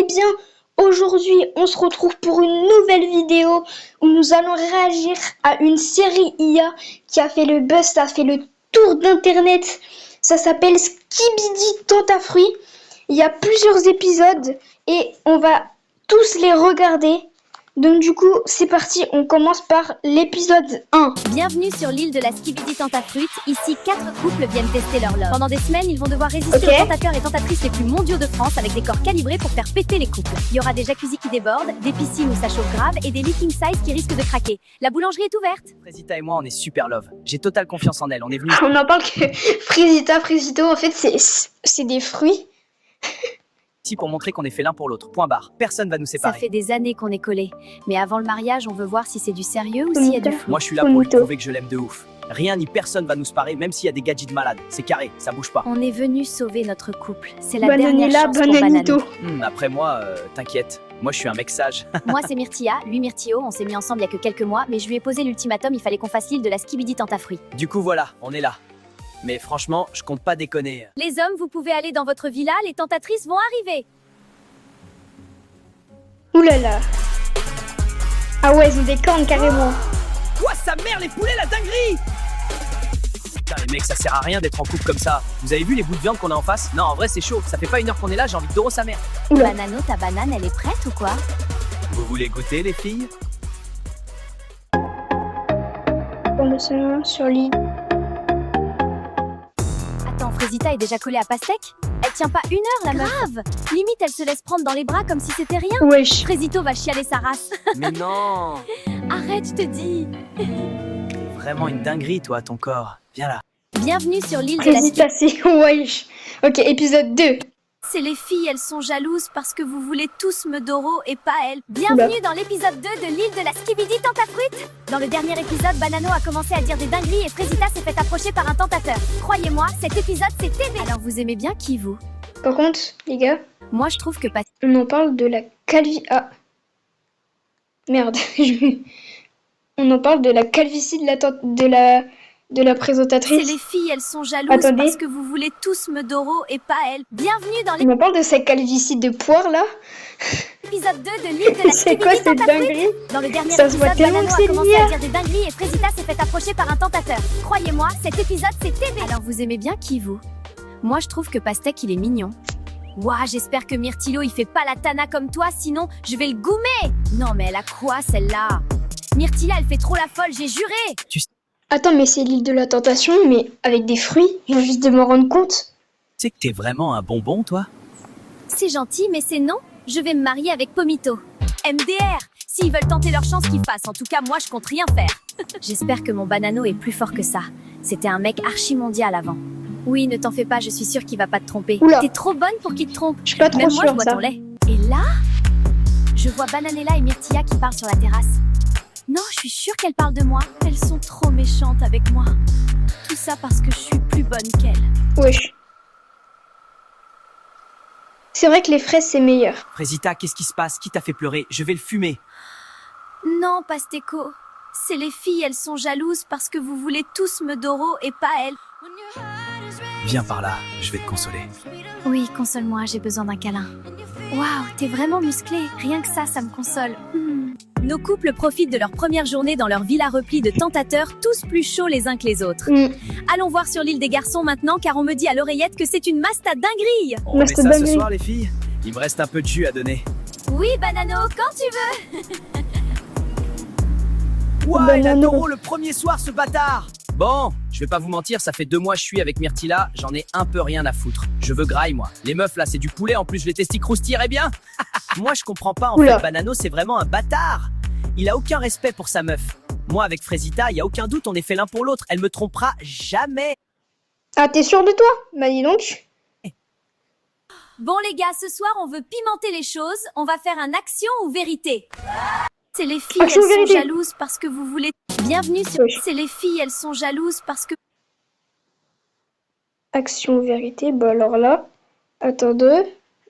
allez bien? Aujourd'hui, on se retrouve pour une nouvelle vidéo où nous allons réagir à une série IA qui a fait le buzz, ça a fait le tour d'internet. Ça s'appelle Skibidi Tentafruit. Il y a plusieurs épisodes et on va tous les regarder. Donc du coup, c'est parti, on commence par l'épisode 1. Bienvenue sur l'île de la Skibidi Tentafruit. Ici, 4 couples viennent tester leur love. Pendant des semaines, ils vont devoir résister aux tentateurs et tentatrices les plus mondiaux de France avec des corps calibrés pour faire péter les couples. Il y aura des jacuzzis qui débordent, des piscines où ça chauffe grave et des lits king size qui risquent de craquer. La boulangerie est ouverte. Frésita et moi, on est super love. J'ai totale confiance en elle. On est venus. On en parle que Frésito, en fait, c'est des fruits. Ici pour montrer qu'on est fait l'un pour l'autre. Point barre. Personne va nous séparer. Ça fait des années qu'on est collés. Mais avant le mariage, on veut voir si c'est du sérieux ou s'il y a du flou. Moi, je suis là pour lui prouver que je l'aime de ouf. Rien ni personne va nous séparer, même s'il y a des gadgets malades. C'est carré, ça bouge pas. On est venu sauver notre couple. C'est la dernière chance pour Banano. Après moi, t'inquiète. Moi, je suis un mec sage. Moi, c'est Myrtilla, lui Myrtio. On s'est mis ensemble il y a que quelques mois, mais je lui ai posé l'ultimatum, il fallait qu'on fasse l'île de la Skibidi Tentafruit. Du coup, voilà, on est là. Mais franchement, je compte pas déconner. Les hommes, vous pouvez aller dans votre villa, les tentatrices vont arriver. Ouh là là. Ah ouais, ils ont des cornes carrément. Quoi, sa mère, les poulets, la dinguerie! Putain, les mecs, ça sert à rien d'être en couple comme ça. Vous avez vu les bouts de viande qu'on a en face? Non, en vrai, c'est chaud. Ça fait pas 1 heure qu'on est là, j'ai envie de doro sa mère. Oula. Banano, ta banane, elle est prête ou quoi? Vous voulez goûter, les filles? Pour le salon sur l'île. Attends, Frésita est déjà collée à Pastèque? Elle tient pas 1 heure, la meuf. Grave. Limite, elle se laisse prendre dans les bras comme si c'était rien. Wesh. Frésito va chialer sa race. Mais non! Arrête, je te dis. Vraiment une dinguerie, toi, ton corps. Viens là. Bienvenue sur l'île de la Frésita, c'est wesh. Ok, épisode 2. C'est les filles, elles sont jalouses parce que vous voulez tous me doro et pas elles. Bienvenue dans l'épisode 2 de l'île de la Skibidi Tentafruit. Dans le dernier épisode, Banano a commencé à dire des dingueries et Frésita s'est fait approcher par un tentateur. Croyez-moi, cet épisode c'est TV. Alors vous aimez bien qui vous? Par contre, les gars, Moi je trouve que pas. on en parle de la calvitie. Ah. Merde. On en parle de la calvitie de la C'est présentatrice. les filles, elles sont jalouses Attendez. parce que vous voulez tous me doro et pas elles. Bienvenue dans On en parle de sa calvitie de poire là. l'épisode 2 de l'île de la C'est quoi Skibidi cette Tentafruit. dinguerie? Dans le dernier Ça se voit épisode, tellement Banano que a c'est commencé l'IA. à dire des dingueries et Frésita s'est fait approcher par un tentateur. Croyez-moi, cet épisode c'est TV. Alors vous aimez bien qui vous? Moi je trouve que Pastèque il est mignon. Ouah, j'espère que Myrtilo il fait pas la tana comme toi, sinon je vais le goumer. Non mais elle a quoi celle-là? Myrtilla elle fait trop la folle, j'ai juré. Attends, mais c'est l'île de la tentation, mais avec des fruits. Je viens juste de me rendre compte. Tu sais que t'es vraiment un bonbon, toi? C'est gentil mais c'est non. Je vais me marier avec Pomito. MDR. S'ils veulent tenter leur chance qu'ils fassent, en tout cas moi je compte rien faire. J'espère que mon Banano est plus fort que ça. C'était un mec archi mondial avant. Oui, ne t'en fais pas, je suis sûre qu'il va pas te tromper. Oula. T'es trop bonne pour qu'il te trompe. Je suis pas trop Même moi je sûre bois ça. ton lait. Et là, je vois Bananella et Myrtilla qui parlent sur la terrasse. Non, je suis sûre qu'elles parlent de moi. Elles sont trop méchantes avec moi. Tout ça parce que je suis plus bonne qu'elles. Wesh. C'est vrai que les fraises c'est meilleur. Frésita, qu'est-ce qui se passe? Qui t'a fait pleurer? Je vais le fumer. Non, Pasteco. C'est les filles, elles sont jalouses parce que vous voulez tous me doro et pas elles. Viens par là, je vais te consoler. Oui, console-moi, j'ai besoin d'un câlin. Waouh, t'es vraiment musclé. Rien que ça me console. Nos couples profitent de leur première journée dans leur villa replie de tentateurs, tous plus chauds les uns que les autres. Allons voir sur l'île des garçons maintenant, car on me dit à l'oreillette que c'est une masta dinguerie. On Mais remet c'est ça ce dingue. soir, les filles? Il me reste un peu de jus à donner. Oui, Banano, quand tu veux. Ouah, il a Banano. doro le premier soir, ce bâtard! Bon, je vais pas vous mentir, ça fait 2 mois que je suis avec Myrtilla, j'en ai un peu rien à foutre. Je veux graille, moi. Les meufs, là, c'est du poulet, en plus, je les testicules croustilleraient bien. Moi, je comprends pas, en Oula. fait, Banano, c'est vraiment un bâtard. Il a aucun respect pour sa meuf. Moi, avec Frésita, il y a aucun doute, on est fait l'un pour l'autre. Elle me trompera jamais. Ah, t'es sûr de toi? Bah dis donc. Bon les gars, ce soir on veut pimenter les choses, on va faire un action ou vérité. C'est les filles, Action ou elles sont vérité. jalouses parce que vous voulez... Bienvenue sur... Oui. C'est les filles, elles sont jalouses parce que... Action ou vérité? Bah alors là. Attends 2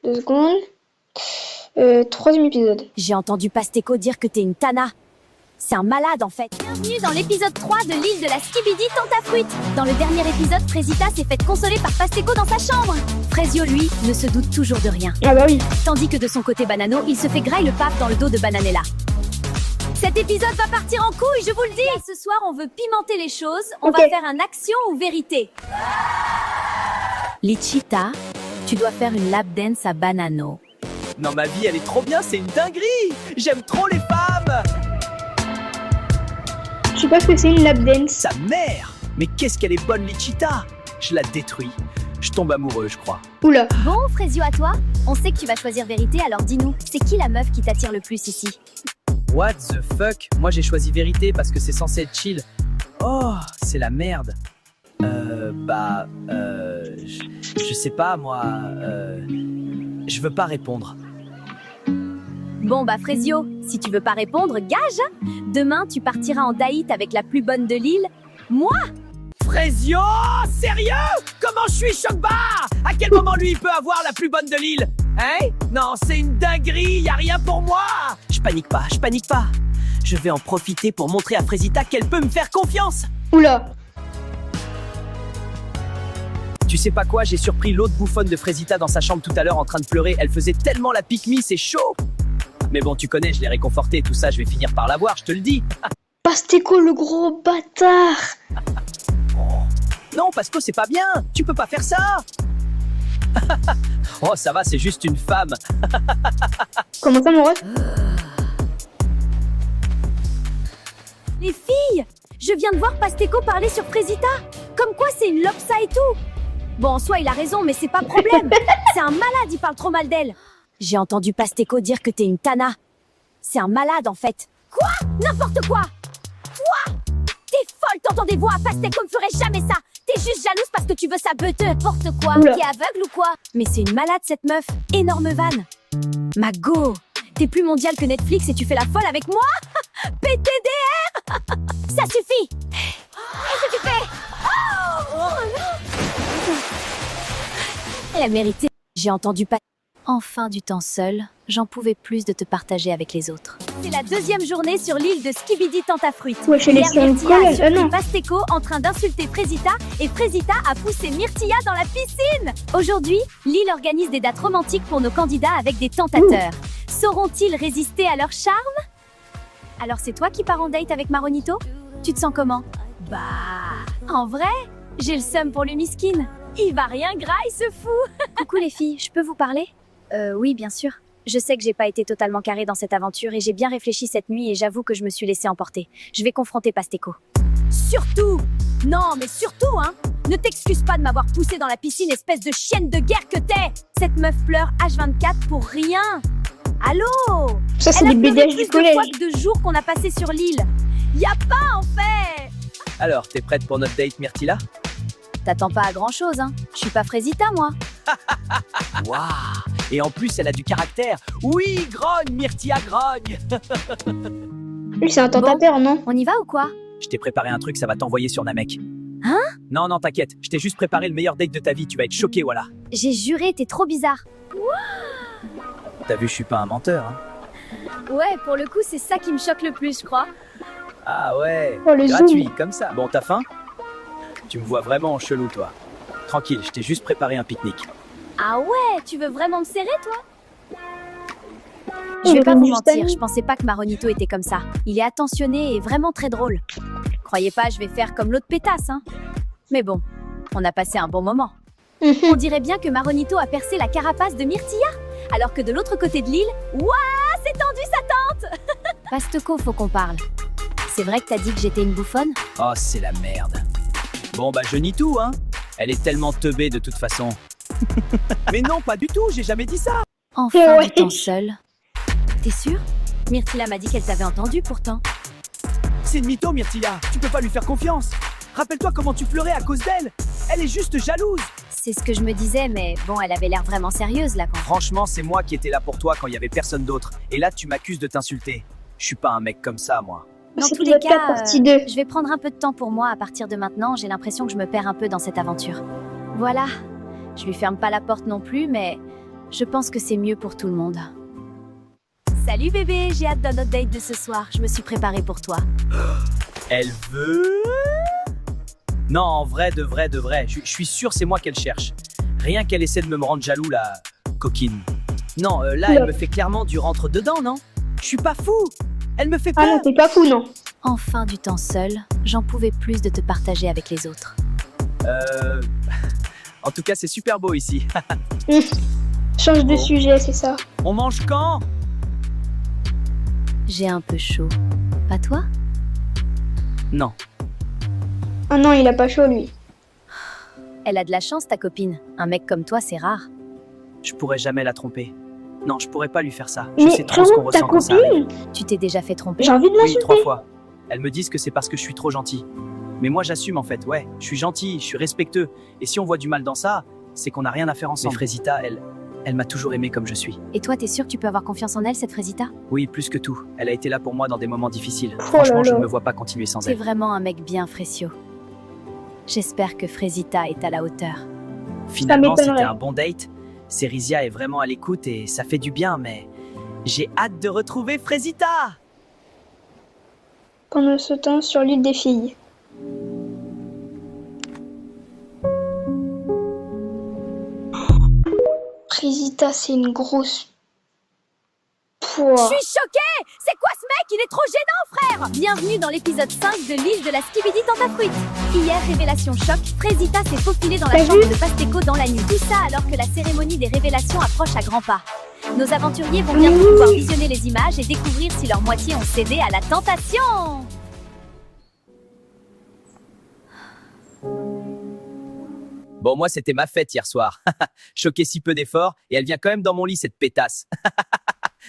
secondes. 3e épisode. J'ai entendu Pasteco dire que t'es une tana. C'est un malade en fait. Bienvenue dans l'épisode 3 de l'île de la Skibidi Tante à Fruits. Dans le dernier épisode, Frésita s'est faite consoler par Pasteco dans sa chambre. Frésio, lui, ne se doute toujours de rien. Ah bah oui. Tandis que de son côté Banano, il se fait graille le pape dans le dos de Bananella. Cet épisode va partir en couille, je vous le dis. Et ce soir, on veut pimenter les choses. On va faire un action ou vérité. Lichita, tu dois faire une lap dance à Banano. Non, ma vie, elle est trop bien, c'est une dinguerie. J'aime trop les femmes. Je sais pas ce que c'est une lap dance. Sa mère. Mais qu'est-ce qu'elle est bonne, Lichita. Je la détruis. Je tombe amoureux, je crois. Oula. Bon, Frésio, à toi. On sait que tu vas choisir vérité, alors dis-nous, c'est qui la meuf qui t'attire le plus ici? What the fuck? Moi, j'ai choisi vérité parce que c'est censé être chill. Oh, c'est la merde. Je sais pas, moi. Je veux pas répondre. Bon bah Frésio, si tu veux pas répondre, gage. Demain, tu partiras en date avec la plus bonne de l'île. Moi? Frésio, sérieux? Comment je suis choc-barre? À quel moment lui il peut avoir la plus bonne de l'île? Hein? Non, c'est une dinguerie, y a rien pour moi. Je panique pas, je panique pas. Je vais en profiter pour montrer à Frésita qu'elle peut me faire confiance. Oula. Tu sais pas quoi, j'ai surpris l'autre bouffonne de Frésita dans sa chambre tout à l'heure en train de pleurer. Elle faisait tellement la pique-me, c'est chaud. Mais bon, tu connais, je l'ai réconfortée, tout ça, je vais finir par l'avoir, je te le dis. Pasteco, le gros bâtard. Non, Pasco, c'est pas bien. Tu peux pas faire ça. Oh, ça va, c'est juste une femme. Comment ça, mon ref? Les filles, je viens de voir Pasteco parler sur Frésita. Comme quoi c'est une lopsa et tout. Bon, en soi, il a raison, mais c'est pas problème. C'est un malade, il parle trop mal d'elle. J'ai entendu Pasteco dire que t'es une tana. C'est un malade, en fait. Quoi? N'importe quoi. Toi? T'es folle, t'entends des voix. Pasteco ne ferait jamais ça. T'es juste jalouse parce que tu veux sa beute. N'importe quoi. Oula. T'es aveugle ou quoi? Mais c'est une malade, cette meuf. Énorme vanne. Mago, t'es plus mondial que Netflix et tu fais la folle avec moi? PTDR. Ça suffit. Qu'est-ce que tu fais? Elle a mérité. J'ai entendu pas. Enfin du temps seul, j'en pouvais plus de te partager avec les autres. C'est la deuxième journée sur l'île de Skibidi Tante à Fruits. Ouais, chez les Hier, Myrtilla Saint-Nicolas, a surpris non. Pasteco en train d'insulter Frésita et Frésita a poussé Myrtilla dans la piscine. Aujourd'hui, l'île organise des dates romantiques pour nos candidats avec des tentateurs. Sauront-ils résister à leur charme? Alors c'est toi qui pars en date avec Maronito? Tu te sens comment? Bah, en vrai, j'ai le seum pour le miskin. Il va rien graille ce fou. Coucou les filles, je peux vous parler? Oui, bien sûr. Je sais que j'ai pas été totalement carrée dans cette aventure et j'ai bien réfléchi cette nuit et j'avoue que je me suis laissée emporter. Je vais confronter Pasteco. Surtout! Non, mais surtout, hein! Ne t'excuse pas de m'avoir poussée dans la piscine, espèce de chienne de guerre que t'es! Cette meuf pleure H24 pour rien! Allô? Ça, c'est Elle a des pleuré BDH plus du de fois collège. que de jours qu'on a passé sur l'île. Y a pas, en fait! Alors, t'es prête pour notre date, Myrtilla? T'attends pas à grand-chose, hein? Je suis pas Frésita, moi. Waouh! Et en plus, elle a du caractère. Oui, grogne, Myrtilla, grogne. Lui, c'est un tentateur, non? On y va ou quoi? Je t'ai préparé un truc, ça va t'envoyer sur Namek. Hein? Non, non, t'inquiète. Je t'ai juste préparé le meilleur date de ta vie. Tu vas être choqué, voilà. J'ai juré, t'es trop bizarre. T'as vu, je suis pas un menteur, hein. Ouais, pour le coup, c'est ça qui me choque le plus, je crois. Ah ouais. Oh, le Gratuit, zoom. comme ça. Bon, t'as faim? Tu me vois vraiment chelou, toi. Tranquille, je t'ai juste préparé un pique-nique. Ah ouais, tu veux vraiment me serrer, toi? Je Il vais est pas vous venu mentir, juste je pensais pas que Maronito était comme ça. Il est attentionné et vraiment très drôle. Croyez pas, je vais faire comme l'autre pétasse, hein. Mais bon, on a passé un bon moment. On dirait bien que Maronito a percé la carapace de Myrtilla, alors que de l'autre côté de l'île, ouah, c'est tendu sa tente. Pasteco, faut qu'on parle. C'est vrai que t'as dit que j'étais une bouffonne? Oh, c'est la merde. Bon, bah, je nie tout, hein. Elle est tellement teubée de toute façon. Mais non, pas du tout, j'ai jamais dit ça. Enfin Ouais. du temps seul. T'es sûr? Myrtilla m'a dit qu'elle t'avait entendu pourtant. C'est une mytho, Myrtilla. Tu peux pas lui faire confiance. Rappelle-toi comment tu pleurais à cause d'elle. Elle est juste jalouse. C'est ce que je me disais, mais bon, elle avait l'air vraiment sérieuse là quand. Franchement, c'est moi qui étais là pour toi quand il y avait personne d'autre. Et là, tu m'accuses de t'insulter. Je suis pas un mec comme ça, moi. Dans C'est tous les épisode cas, 4, partie 2. je vais prendre un peu de temps pour moi à partir de maintenant. J'ai l'impression que je me perds un peu dans cette aventure. Voilà. Je lui ferme pas la porte non plus, mais je pense que c'est mieux pour tout le monde. Salut bébé, j'ai hâte de notre date de ce soir. Je me suis préparée pour toi. Elle veut... Non, en vrai, de vrai. Je suis sûr c'est moi qu'elle cherche. Rien qu'elle essaie de me rendre jaloux, la coquine. Non, là, elle me fait clairement du rentre-dedans, non? Je suis pas fou. Elle me fait Ah peur. non, t'es pas fou, non. Enfin du temps seul, j'en pouvais plus de te partager avec les autres. En tout cas, c'est super beau ici. Change de Bon. sujet, c'est ça. On mange quand? J'ai un peu chaud. Pas toi? Non. Ah non, il a pas chaud, lui. Elle a de la chance, ta copine. Un mec comme toi, c'est rare. Je pourrais jamais la tromper. Non, je pourrais pas lui faire ça. Je Mais sais trop ce qu'on frérot, ta ressent quand ça arrive. copine, Tu t'es déjà fait tromper? j'ai envie de Oui, l'insulter. 3 fois. Elles me disent que c'est parce que je suis trop gentil. Mais moi, j'assume en fait. Ouais, je suis gentil, je suis respectueux. Et si on voit du mal dans ça, c'est qu'on n'a rien à faire ensemble. Mais Frésita, elle m'a toujours aimé comme je suis. Et toi, t'es sûr que tu peux avoir confiance en elle, cette Frésita? Oui, plus que tout. Elle a été là pour moi dans des moments difficiles. Oh Franchement, là je là. ne me vois pas continuer sans T'es elle. vraiment un mec bien, Frécio. J'espère que Frésita est à la hauteur. Finalement, c'était m'étonnerait. un bon date. Cérizia est vraiment à l'écoute et ça fait du bien, mais j'ai hâte de retrouver Frésita. Pendant ce temps, sur l'île des filles. Frésita, c'est une grosse... Je Pouah. suis choquée! C'est quoi ce mec? Il est trop gênant, frère! Bienvenue dans l'épisode 5 de l'île de la Skibidi Tentafruit. Hier, révélation choc, Frésita s'est faufilée dans la T'as chambre vu de Pasteco dans la nuit. Tout ça alors que la cérémonie des révélations approche à grands pas. Nos aventuriers vont bientôt pouvoir visionner les images et découvrir si leur moitié ont cédé à la tentation. Bon, moi, c'était ma fête hier soir. Choqué si peu d'efforts, et elle vient quand même dans mon lit, cette pétasse.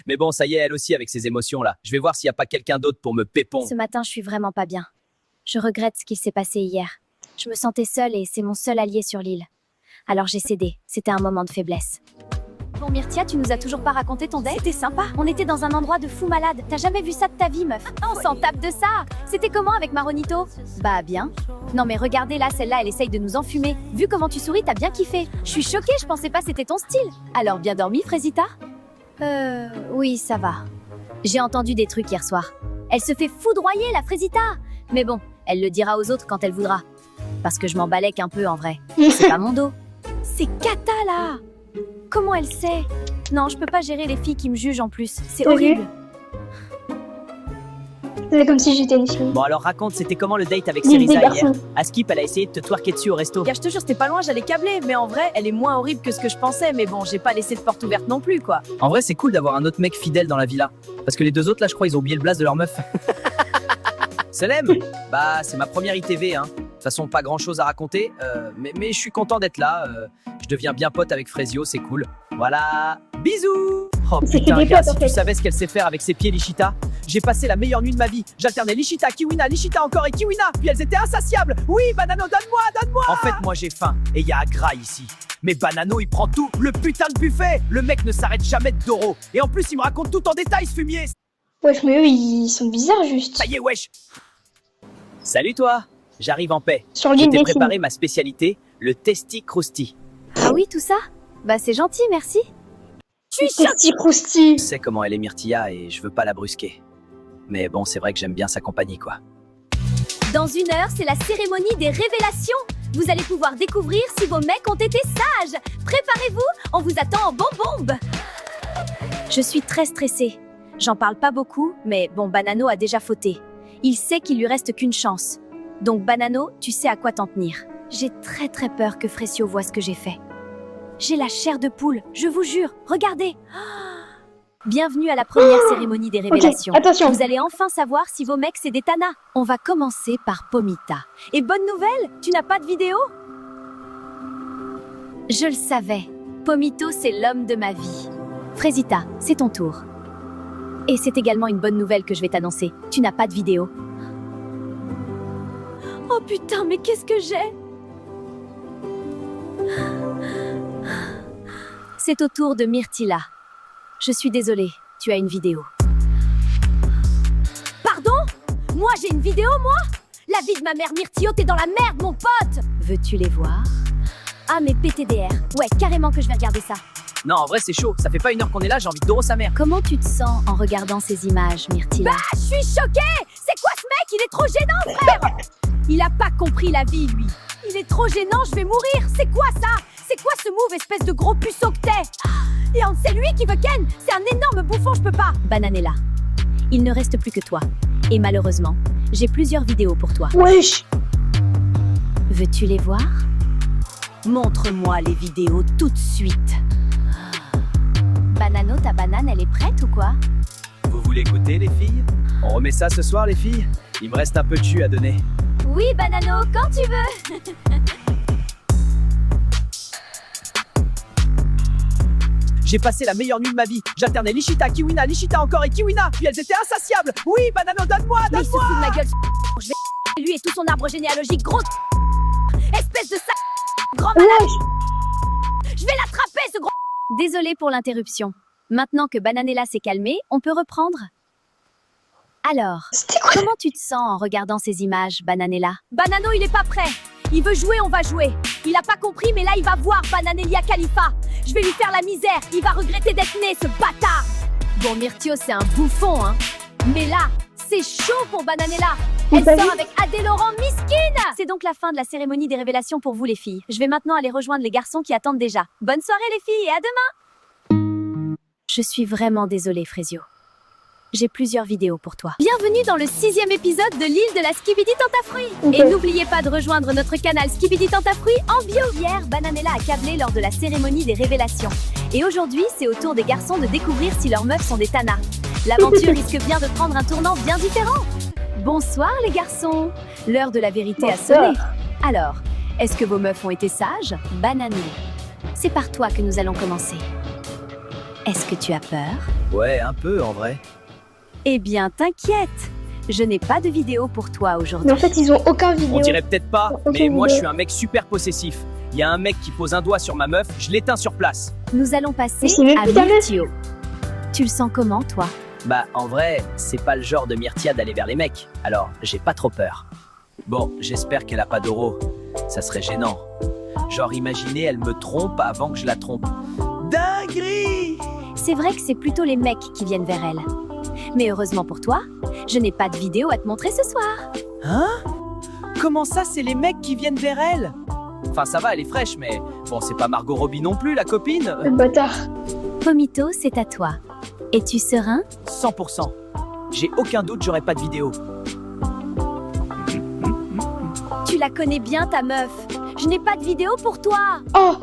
Mais bon, ça y est, elle aussi avec ses émotions là. Je vais voir s'il n'y a pas quelqu'un d'autre pour me pépon. Ce matin, je suis vraiment pas bien. Je regrette ce qui s'est passé hier. Je me sentais seule et c'est mon seul allié sur l'île. Alors j'ai cédé. C'était un moment de faiblesse. Bon, Myrtia, tu nous as toujours pas raconté ton date? C'était sympa. On était dans un endroit de fou malade. T'as jamais vu ça de ta vie, meuf? On s'en tape de ça. C'était comment avec Maronito? Bah, bien. Non, mais regardez là, celle-là, elle essaye de nous enfumer. Vu comment tu souris, t'as bien kiffé. Je suis choquée, je pensais pas c'était ton style. Alors, bien dormi, Frésita? Oui, ça va. J'ai entendu des trucs hier soir. Elle se fait foudroyer, la Frésita. Mais bon, elle le dira aux autres quand elle voudra. Parce que je m'en balèque un peu en vrai. C'est pas mon dos. C'est Kata là. Comment elle sait? Non, je peux pas gérer les filles qui me jugent en plus. C'est T'as vu? horrible. C'est comme si j'étais une fille. Bon, alors raconte, c'était comment le date avec L'île des Cérizia hier? garçons. Askip, elle a essayé de te twerker dessus au resto. Gars, je te jure, c'était pas loin, j'allais câbler, mais en vrai, elle est moins horrible que ce que je pensais, mais bon, j'ai pas laissé de porte ouverte non plus, quoi. En vrai, c'est cool d'avoir un autre mec fidèle dans la villa. Parce que les deux autres, là, je crois, ils ont oublié le blaze de leur meuf. Salem, bah, c'est ma première ITV, hein. De toute façon, pas grand chose à raconter, mais je suis content d'être là. Je deviens bien pote avec Frésio, c'est cool. Voilà, bisous. Oh C'est putain, des gars, potes, si en tu fait. savais ce qu'elle sait faire avec ses pieds, Lichita. J'ai passé la meilleure nuit de ma vie. J'alternais Lichita, Kiwina, Lichita encore et Kiwina. Puis elles étaient insatiables. Oui, Banano, donne-moi. En fait, moi j'ai faim et il y a un gras ici. Mais Banano, il prend tout, le putain de buffet. Le mec ne s'arrête jamais de Doro. Et en plus, il me raconte tout en détail, ce fumier. Wesh, mais eux, ils sont bizarres, juste. Ça y est, wesh. Salut toi. J'arrive en paix. Sur Je l'île t'ai des préparé filles. ma spécialité, le Testi Crousti. Ah oui, tout ça? Bah, c'est gentil, merci. C'est petit crousti. Je sais comment elle est Myrtilla et je veux pas la brusquer. Mais bon, c'est vrai que j'aime bien sa compagnie, quoi. Dans 1 heure, c'est la cérémonie des révélations. Vous allez pouvoir découvrir si vos mecs ont été sages. Préparez-vous, on vous attend en bombe. Je suis très stressée. J'en parle pas beaucoup, mais bon, Banano a déjà fauté. Il sait qu'il lui reste qu'une chance. Donc Banano, tu sais à quoi t'en tenir. J'ai très peur que Frécio voie ce que j'ai fait. J'ai la chair de poule, je vous jure, regardez. Bienvenue à la première cérémonie des révélations. attention. Vous allez enfin savoir si vos mecs c'est des tanas. On va commencer par Pomita. Et bonne nouvelle, tu n'as pas de vidéo? Je le savais. Pomito, c'est l'homme de ma vie. Frésita, c'est ton tour. Et c'est également une bonne nouvelle que je vais t'annoncer. Tu n'as pas de vidéo. Oh putain, mais qu'est-ce que j'ai? C'est au tour de Myrtilla. Je suis désolée, tu as une vidéo. Pardon? Moi, j'ai une vidéo, moi? La vie de ma mère Myrtillot, t'es dans la merde, mon pote! Veux-tu les voir? Ah, mais PTDR. Ouais, carrément que je vais regarder ça. Non, en vrai, c'est chaud. Ça fait pas 1 heure qu'on est là, j'ai envie de doro sa mère. Comment tu te sens en regardant ces images, Myrtille? Bah, je suis choquée. C'est quoi ce mec? Il est trop gênant, frère. Il a pas compris la vie, lui. Il est trop gênant, je vais mourir. C'est quoi ça? C'est quoi ce move, espèce de gros puceau que t'es? Et c'est lui qui veut Ken. C'est un énorme bouffon, je peux pas. Bananella, il ne reste plus que toi. Et malheureusement, j'ai plusieurs vidéos pour toi. Wesh. Veux-tu les voir? Montre-moi les vidéos tout de suite. Banano, ta banane, elle est prête ou quoi? Vous voulez goûter, les filles? On remet ça ce soir, les filles? Il me reste un peu de jus à donner. Oui, Banano, quand tu veux. J'ai passé la meilleure nuit de ma vie. J'alternais Lichita, Kiwina, Lichita encore et Kiwina. Puis elles étaient insatiables. Oui, Banano, donne-moi, Mais il se fout de donne-moi. ma gueule. Je vais lui et tout son arbre généalogique, gros. Espèce de sac. Grand malade. Wesh. Je vais l'attraper, ce gros. Désolée pour l'interruption. Maintenant que Bananella s'est calmée, on peut reprendre? Alors, C'était quoi? comment tu te sens en regardant ces images, Bananella? Banano, il est pas prêt. Il veut jouer, on va jouer. Il a pas compris, mais là, il va voir Bananelia Khalifa. Je vais lui faire la misère. Il va regretter d'être né, ce bâtard. Bon, Myrtio, c'est un bouffon, hein. Mais là, c'est chaud pour Bananella. Elle T'as sort vu? avec Adé Laurent Miskine. C'est donc la fin de la cérémonie des révélations pour vous les filles. Je vais maintenant aller rejoindre les garçons qui attendent déjà. Bonne soirée les filles et à demain. Je suis vraiment désolée, Frésio. J'ai plusieurs vidéos pour toi. Bienvenue dans le 6e épisode de l'île de la Skibidi Tentafruit. Ok. Et n'oubliez pas de rejoindre notre canal Skibidi Tentafruit en bio. Hier, Bananella a câblé lors de la cérémonie des révélations. Et aujourd'hui, c'est au tour des garçons de découvrir si leurs meufs sont des tanas. L'aventure risque bien de prendre un tournant bien différent. Bonsoir les garçons. L'heure de la vérité a sonné. Bonsoir. Alors, est-ce que vos meufs ont été sages? Banano, c'est par toi que nous allons commencer. Est-ce que tu as peur? Ouais, un peu, en vrai. Eh bien, t'inquiète. Je n'ai pas de vidéo pour toi aujourd'hui. Mais en fait, ils ont aucun vidéo. On dirait peut-être pas, Ok, mais moi, je vidéo. suis un mec super possessif. Il y a un mec qui pose un doigt sur ma meuf, je l'éteins sur place. Nous allons passer Mais c'est même à plus ta meuf. Myrtio. Tu le sens comment, toi? Bah, en vrai, c'est pas le genre de Myrtia d'aller vers les mecs, alors j'ai pas trop peur. Bon, j'espère qu'elle a pas d'oro. Ça serait gênant. Genre, imaginez, elle me trompe avant que je la trompe. Dinguerie! C'est vrai que c'est plutôt les mecs qui viennent vers elle. Mais heureusement pour toi, je n'ai pas de vidéo à te montrer ce soir. Hein? Comment ça, c'est les mecs qui viennent vers elle? Enfin, ça va, elle est fraîche, mais bon, c'est pas Margot Robbie non plus, la copine. Le bâtard. Pomito, c'est à toi. Es-tu serein? 100%. J'ai aucun doute, j'aurai pas de vidéo. Tu la connais bien, ta meuf. Je n'ai pas de vidéo pour toi. Oh,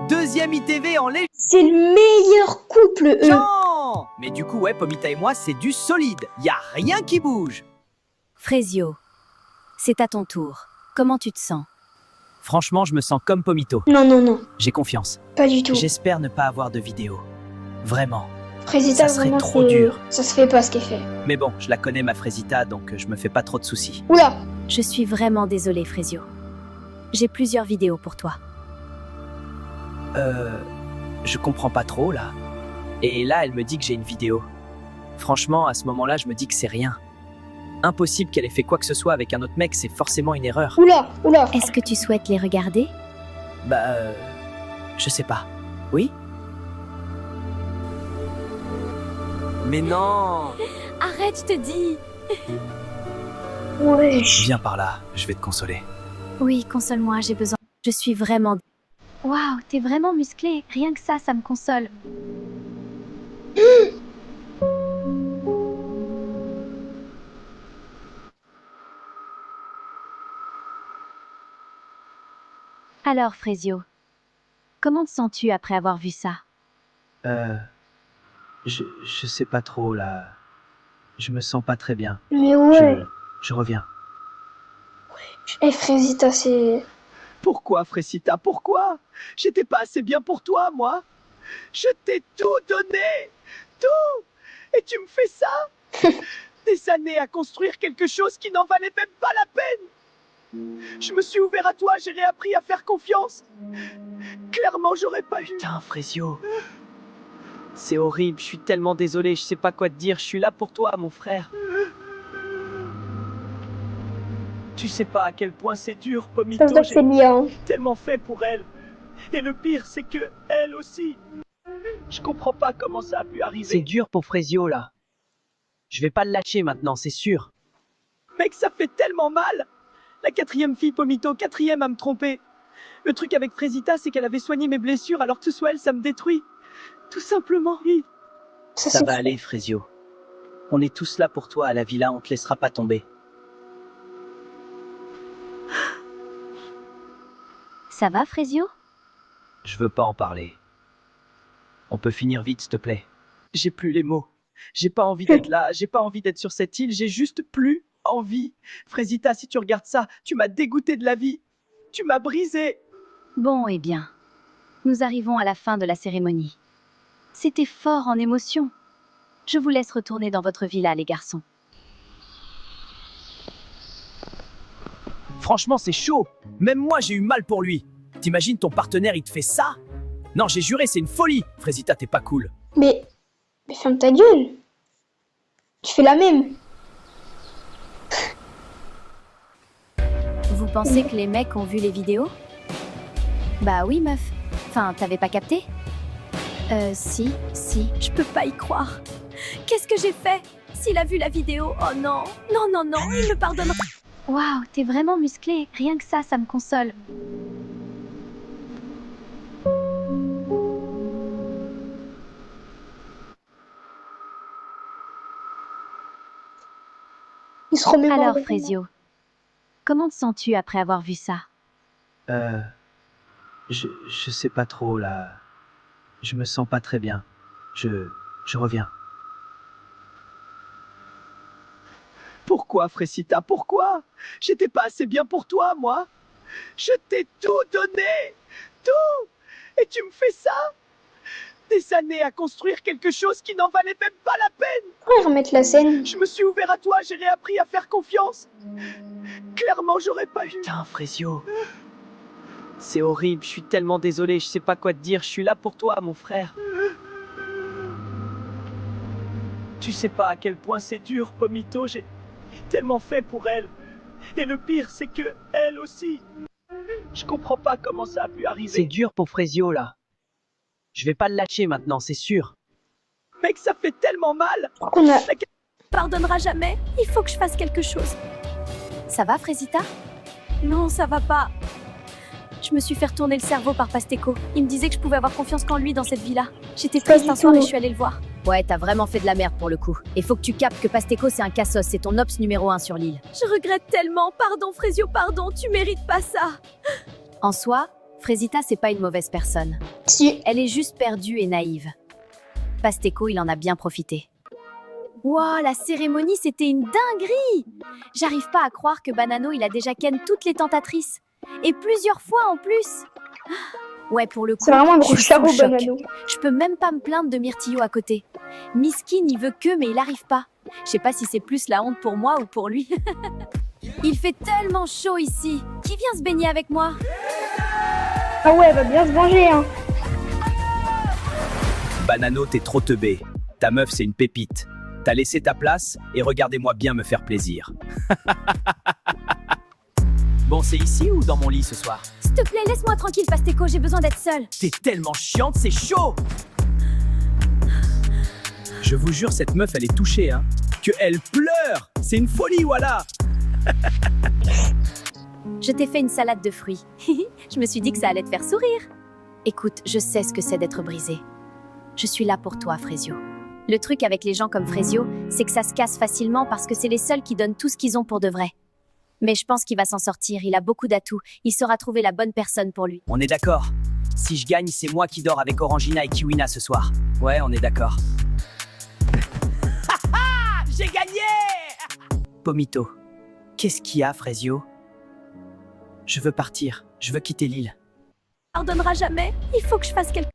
Deuxième ITV en légende. c'est le meilleur couple, eux. Mais du coup, ouais, Pomita et moi, c'est du solide. Y a rien qui bouge. Frésio, c'est à ton tour. Comment tu te sens? Franchement, je me sens comme Pomito. Non, non, non. J'ai confiance. Pas du tout. J'espère ne pas avoir de vidéo. Vraiment. Président, Ça serait vraiment, trop c'est- dur. Ça se fait pas ce qu'elle fait. Mais bon, je la connais, ma Frésita, donc je me fais pas trop de soucis. Oula. Je suis vraiment désolée, Frésio. J'ai plusieurs vidéos pour toi. Je comprends pas trop, là. Et là, elle me dit que j'ai une vidéo. Franchement, à ce moment-là, je me dis que c'est rien. Impossible qu'elle ait fait quoi que ce soit avec un autre mec, c'est forcément une erreur. Oula. Oula. Est-ce que tu souhaites les regarder? Bah, je sais pas. Oui? Mais non! Arrête, je te dis. Wesh. Viens par là, je vais te consoler. Oui, console-moi, j'ai besoin. Je suis vraiment... Waouh, t'es vraiment musclé. Rien que ça me console. Alors, Frésio, comment te sens-tu après avoir vu ça? Je sais pas trop, là. Je me sens pas très bien. Mais ouais. Je reviens. Eh, Frésita, c'est... Pourquoi, Frésita, pourquoi? J'étais pas assez bien pour toi, moi. Je t'ai tout donné. Tout. Et tu me fais ça? Des années à construire quelque chose qui n'en valait même pas la peine. Je me suis ouvert à toi, j'ai réappris à faire confiance. Clairement, j'aurais pas eu... Putain, Frésio. C'est horrible, je suis tellement désolé, je sais pas quoi te dire. Je suis là pour toi, mon frère. Tu sais pas à quel point c'est dur, Ça Pomito. veut dire que c'est bien. Tellement fait pour elle. Et le pire, c'est que elle aussi. Je comprends pas comment ça a pu arriver. C'est dur pour Frésio, là. Je vais pas le lâcher maintenant, c'est sûr. Mec, ça fait tellement mal. La 4e fille Pomito, 4e à me tromper. Le truc avec Frésita, c'est qu'elle avait soigné mes blessures, alors que ce soit elle, ça me détruit. Tout simplement. Ça c'est va fou. aller, Frésio. On est tous là pour toi à la villa, on te laissera pas tomber. Ça va, Frésio? Je veux pas en parler. On peut finir vite, s'il te plaît. J'ai plus les mots. J'ai pas envie d'être là, j'ai pas envie d'être sur cette île, j'ai juste plus envie. Frésita, si tu regardes ça, tu m'as dégoûté de la vie. Tu m'as brisé. Bon, eh bien. Nous arrivons à la fin de la cérémonie. C'était fort en émotion. Je vous laisse retourner dans votre villa, les garçons. Franchement, c'est chaud. Même moi, j'ai eu mal pour lui. T'imagines ton partenaire, il te fait ça? Non, j'ai juré, c'est une folie. Frésita, t'es pas cool. Mais ferme ta gueule. Tu fais la même. Vous pensez que les mecs ont vu les vidéos? Bah oui, meuf. Enfin, t'avais pas capté? Si. Je peux pas y croire. Qu'est-ce que j'ai fait? S'il a vu la vidéo, oh non. Non, il me pardonnera. Waouh, t'es vraiment musclé. Rien que ça me console. Il se remémore. Alors, Frésio, comment te sens-tu après avoir vu ça? Je sais pas trop, là. Je me sens pas très bien. Je reviens. Pourquoi, Frésita, pourquoi? J'étais pas assez bien pour toi, moi. Je t'ai tout donné. Tout. Et tu me fais ça? Des années à construire quelque chose qui n'en valait même pas la peine. Pourquoi remettre la scène? Je me suis ouvert à toi, j'ai réappris à faire confiance. Clairement, j'aurais pas eu. Putain, Frésio. C'est horrible, je suis tellement désolé, je sais pas quoi te dire, je suis là pour toi, mon frère. Tu sais pas à quel point c'est dur, Pomito, j'ai tellement fait pour elle. Et le pire, c'est que elle aussi. Je comprends pas comment ça a pu arriver. C'est dur pour Frésio, là. Je vais pas le lâcher maintenant, c'est sûr. Mec, ça fait tellement mal. Qu'on a... Pardonnera jamais. Il faut que je fasse quelque chose. Ça va, Frésita? Non, ça va pas. Je me suis fait retourner le cerveau par Pasteco. Il me disait que je pouvais avoir confiance qu'en lui dans cette vie-là. J'étais Pas triste du un soir tout. et je suis allée le voir. Ouais, t'as vraiment fait de la merde pour le coup. Et faut que tu captes que Pasteco, c'est un cassos, c'est ton ops numéro 1 sur l'île. Je regrette tellement. Pardon, Frésio, pardon. Tu mérites pas ça. En soi, Frésita, c'est pas une mauvaise personne. Si. Elle est juste perdue et naïve. Pasteco, il en a bien profité. Wow, la cérémonie, c'était une dinguerie! J'arrive pas à croire que Banano, il a déjà ken toutes les tentatrices. Et plusieurs fois en plus. Ouais, pour le coup, C'est vraiment un je gros suis charreau, sous choc. Banano. Je peux même pas me plaindre de Myrtillo à côté. Miskin, il veut que, mais il arrive pas. Je sais pas si c'est plus la honte pour moi ou pour lui. Il fait tellement chaud ici. Qui vient se baigner avec moi? Ah ouais, elle va bien se venger, hein. Banano, t'es trop teubé. Ta meuf, c'est une pépite. T'as laissé ta place et regardez-moi bien me faire plaisir. Bon, c'est ici ou dans mon lit ce soir? S'il te plaît, laisse-moi tranquille, Pasteco, j'ai besoin d'être seule. T'es tellement chiante, c'est chaud. Je vous jure, cette meuf, elle est touchée, hein. Que elle pleure. C'est une folie, voilà. Je t'ai fait une salade de fruits. Je me suis dit que ça allait te faire sourire. Écoute, je sais ce que c'est d'être brisé. Je suis là pour toi, Frésio. Le truc avec les gens comme Frésio, c'est que ça se casse facilement parce que c'est les seuls qui donnent tout ce qu'ils ont pour de vrai. Mais je pense qu'il va s'en sortir, il a beaucoup d'atouts, il saura trouver la bonne personne pour lui. On est d'accord. Si je gagne, c'est moi qui dors avec Orangina et Kiwina ce soir. Ouais, on est d'accord. J'ai gagné! Pomito, qu'est-ce qu'il y a, Frésio? Je veux partir, je veux quitter l'île. Pardonnera jamais. Il faut que je fasse quelque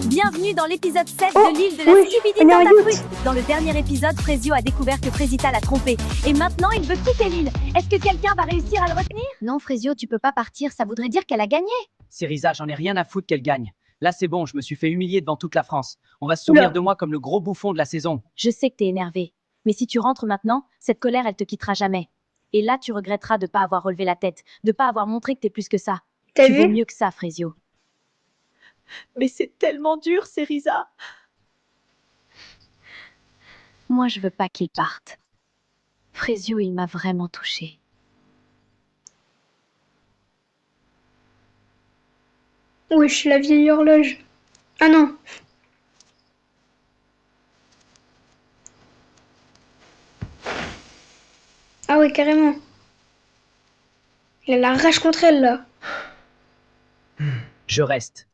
Bienvenue dans l'épisode 7 Oh, de l'île de la oui, stupidité on est en Tentafruit. yacht. Dans le dernier épisode, Frésio a découvert que Frésita l'a trompé. Et maintenant, il veut quitter l'île. Est-ce que quelqu'un va réussir à le retenir? Non, Frésio, tu peux pas partir, ça voudrait dire qu'elle a gagné. Cyrisa, j'en ai rien à foutre qu'elle gagne. Là, c'est bon, je me suis fait humilier devant toute la France. On va se souvenir Oula. de moi comme le gros bouffon de la saison. Je sais que t'es énervé. Mais si tu rentres maintenant, cette colère, elle te quittera jamais. Et là, tu regretteras de pas avoir relevé la tête, de pas avoir montré que t'es plus que ça. T'as Tu vaux vu? mieux que ça, Frésio. Mais c'est tellement dur, Cerisa. Moi, je veux pas qu'il parte. Frésio, il m'a vraiment touchée. Wesh, la vieille horloge. Ah non. Ah ouais, carrément. Il a la rage contre elle, là. Je reste.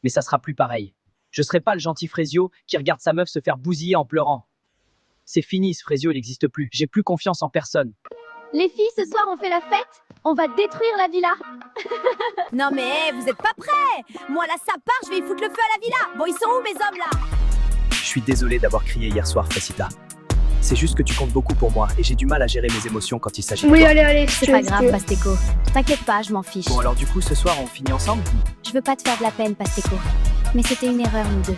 Mais ça sera plus pareil. Je serai pas le gentil Frésio qui regarde sa meuf se faire bousiller en pleurant. C'est fini, ce Frésio, il n'existe plus. J'ai plus confiance en personne. Les filles, ce soir, on fait la fête. On va détruire la villa. Non mais, vous êtes pas prêts. Moi, là, ça part, je vais y foutre le feu à la villa. Bon, ils sont où, mes hommes, là? Je suis désolé d'avoir crié hier soir, Frésita. C'est juste que tu comptes beaucoup pour moi et j'ai du mal à gérer mes émotions quand il s'agit de Oui, toi. allez, C'est pas grave, Pasteco. T'inquiète pas, je m'en fiche. Bon, alors du coup, ce soir, on finit ensemble? Je veux pas te faire de la peine, Pasteco. Mais c'était une erreur, nous deux.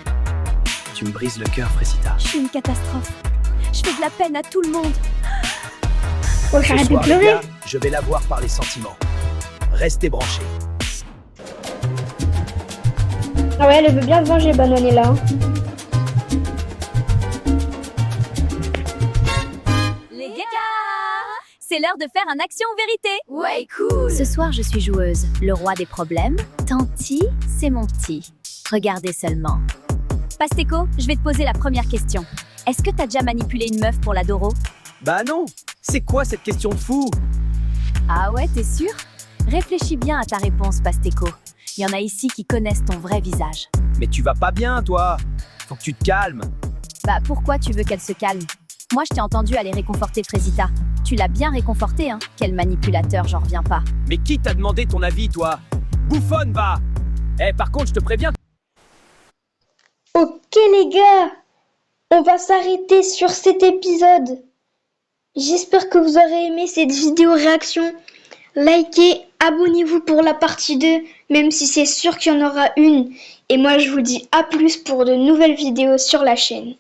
Tu me brises le cœur, Frésita. Je suis une catastrophe. Je fais de la peine à tout le monde. Wesh, Ce arrête de soir, les pleurer. gars, je vais la voir par les sentiments. Restez branchés. Ah ouais, elle veut bien se venger, Bananella. Les gars, c'est l'heure de faire un action ou vérité. Ouais, cool. Ce soir, je suis joueuse. Le roi des problèmes. Tanti, c'est mon petit. Regardez seulement. Pasteco, je vais te poser la première question. Est-ce que t'as déjà manipulé une meuf pour la Doro? Bah non. C'est quoi cette question de fou? Ah ouais, t'es sûr? Réfléchis bien à ta réponse, Pasteco. Il y en a ici qui connaissent ton vrai visage. Mais tu vas pas bien, toi. Faut que tu te calmes. Bah pourquoi tu veux qu'elle se calme? Moi, je t'ai entendu aller réconforter Frésita. Tu l'as bien réconfortée, hein? Quel manipulateur, j'en reviens pas. Mais qui t'a demandé ton avis, toi? Bouffonne, va. Eh, par contre, je te préviens. Ok, les gars. On va s'arrêter sur cet épisode. J'espère que vous aurez aimé cette vidéo réaction. Likez, abonnez-vous pour la partie 2, même si c'est sûr qu'il y en aura une. Et moi, je vous dis à plus pour de nouvelles vidéos sur la chaîne.